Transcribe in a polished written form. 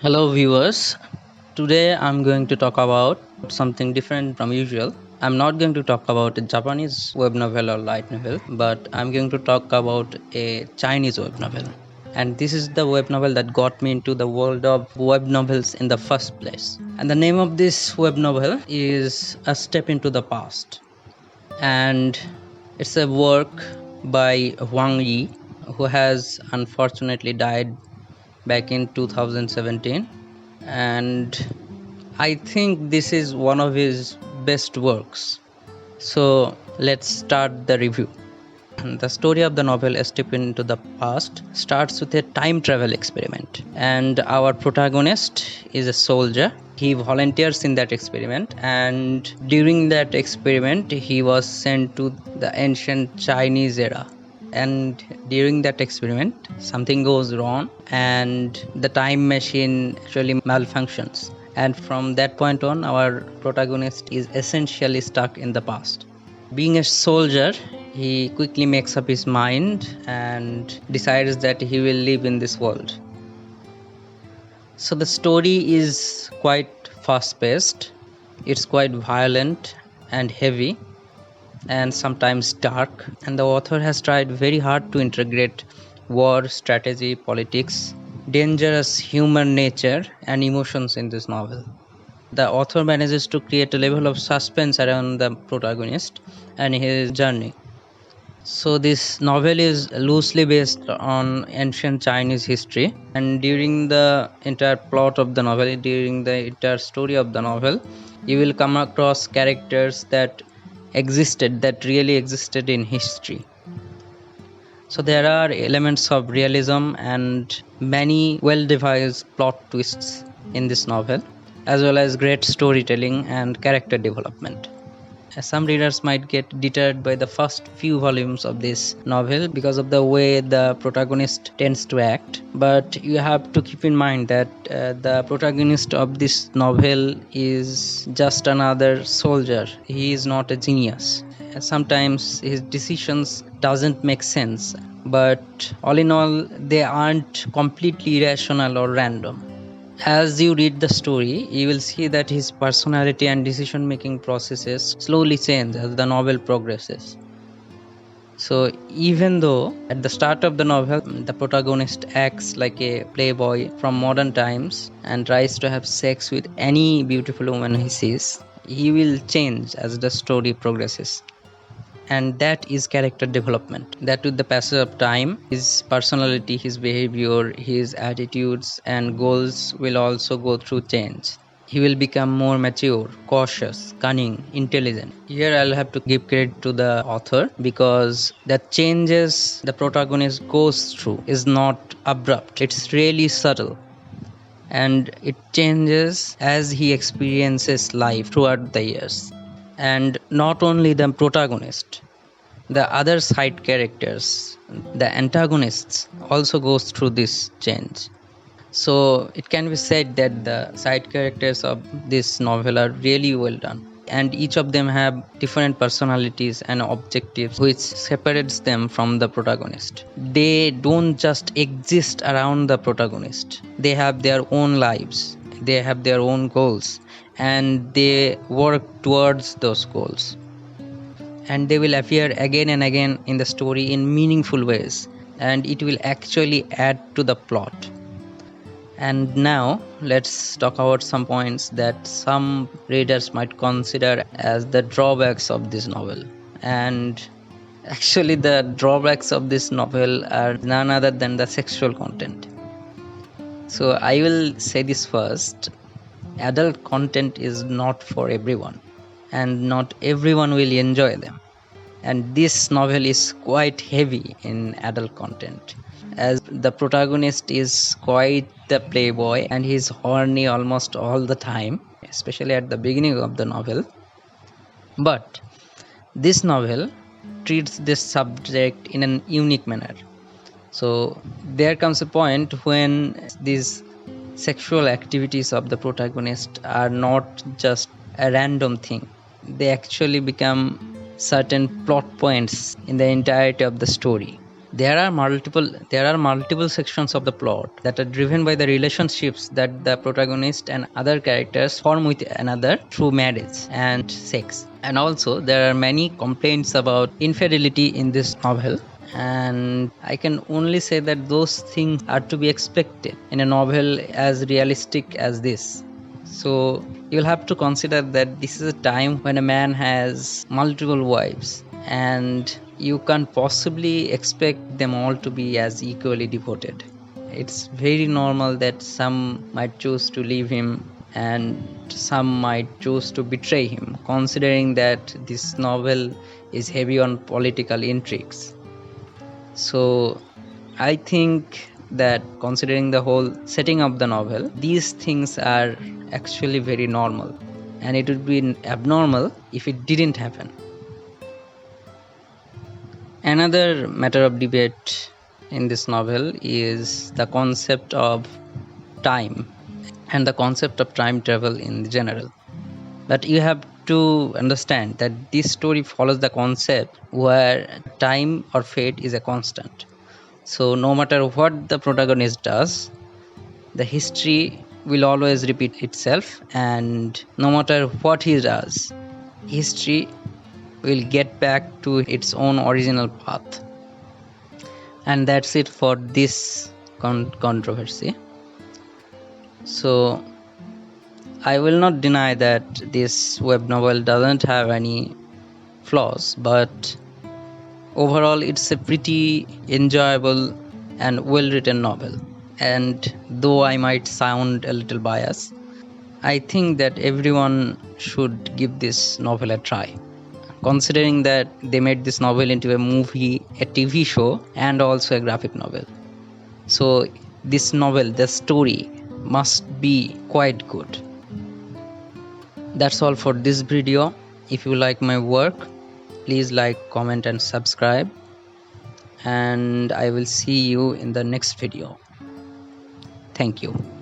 Hello, viewers. Today I'm going to talk about something different from usual. I'm not going to talk about a Japanese web novel or light novel, but I'm going to talk about a Chinese web novel. And this is the web novel that got me into the world of web novels in the first place. And the name of this web novel is A Step into the Past. And it's a work by Wang Yi, who has unfortunately died back in 2017, and I think this is one of his best works. So let's start the review. The story of the novel A Step into the Past starts with a time travel experiment, and our protagonist is a soldier. He volunteers in that experiment, and during that experiment he was sent to the ancient Chinese era. And during that experiment something goes wrong and the time machine actually malfunctions, and from that point on our protagonist is essentially stuck in the past. Being a soldier, he quickly makes up his mind and decides that he will live in this world. So the story is quite fast paced, it's quite violent and heavy and sometimes dark, and the author has tried very hard to integrate war, strategy, politics, dangerous human nature and emotions in this novel. The author manages to create a level of suspense around the protagonist and his journey. So this novel is loosely based on ancient Chinese history, and during the entire plot of the novel, during the entire story of the novel, you will come across characters that really existed in history. So there are elements of realism and many well-devised plot twists in this novel, as well as great storytelling and character development. Some readers might get deterred by the first few volumes of this novel because of the way the protagonist tends to act, but you have to keep in mind that the protagonist of this novel is just another soldier. He is not a genius. Sometimes his decisions doesn't make sense, but all in all they aren't completely irrational or random. As you read the story, you will see that his personality and decision making processes slowly change as the novel progresses. So even though at the start of the novel the protagonist acts like a playboy from modern times and tries to have sex with any beautiful woman he sees, he will change as the story progresses. And that is character development, that with the passage of time his personality, his behavior, his attitudes and goals will also go through change. He will become more mature, cautious, cunning, intelligent. Here I'll have to give credit to the author, because the changes the protagonist goes through is not abrupt, it's really subtle, and it changes as he experiences life throughout the years. And not only the protagonist, the other side characters, the antagonists also goes through this change. So it can be said that the side characters of this novel are really well done, and each of them have different personalities and objectives which separates them from the protagonist. They don't just exist around the protagonist, they have their own lives, they have their own goals, and they work towards those goals, and they will appear again and again in the story in meaningful ways, and it will actually add to the plot. And now let's talk about some points that some readers might consider as the drawbacks of this novel. And actually the drawbacks of this novel are none other than the sexual content. So I will say this first: adult content is not for everyone, and not everyone will enjoy them. And this novel is quite heavy in adult content, as the protagonist is quite the playboy and he's horny almost all the time, especially at the beginning of the novel. But this novel treats this subject in an unique manner. So there comes a point when these sexual activities of the protagonist are not just a random thing, they actually become certain plot points in the entirety of the story. There are multiple sections of the plot that are driven by the relationships that the protagonist and other characters form with another through marriage and sex. And also there are many complaints about infidelity in this novel, and I can only say that those things are to be expected in a novel as realistic as this. So you'll have to consider that this is a time when a man has multiple wives, and you can't possibly expect them all to be as equally devoted. It's very normal that some might choose to leave him and some might choose to betray him, considering that this novel is heavy on political intrigues. So I think that considering the whole setting of the novel, these things are actually very normal, and it would be abnormal if it didn't happen. Another matter of debate in this novel is the concept of time and the concept of time travel in general. But you have to understand that this story follows the concept where time or fate is a constant. So no matter what the protagonist does, the history will always repeat itself, and no matter what he does, history will get back to its own original path. And that's it for this controversy. So I will not deny that this web novel doesn't have any flaws, but overall it's a pretty enjoyable and well written novel. And though I might sound a little biased, I think that everyone should give this novel a try, considering that they made this novel into a movie, a TV show, and also a graphic novel. So this novel, the story, must be quite good. That's all for this video. If you like my work, please like, comment and subscribe, and I will see you in the next video. Thank you.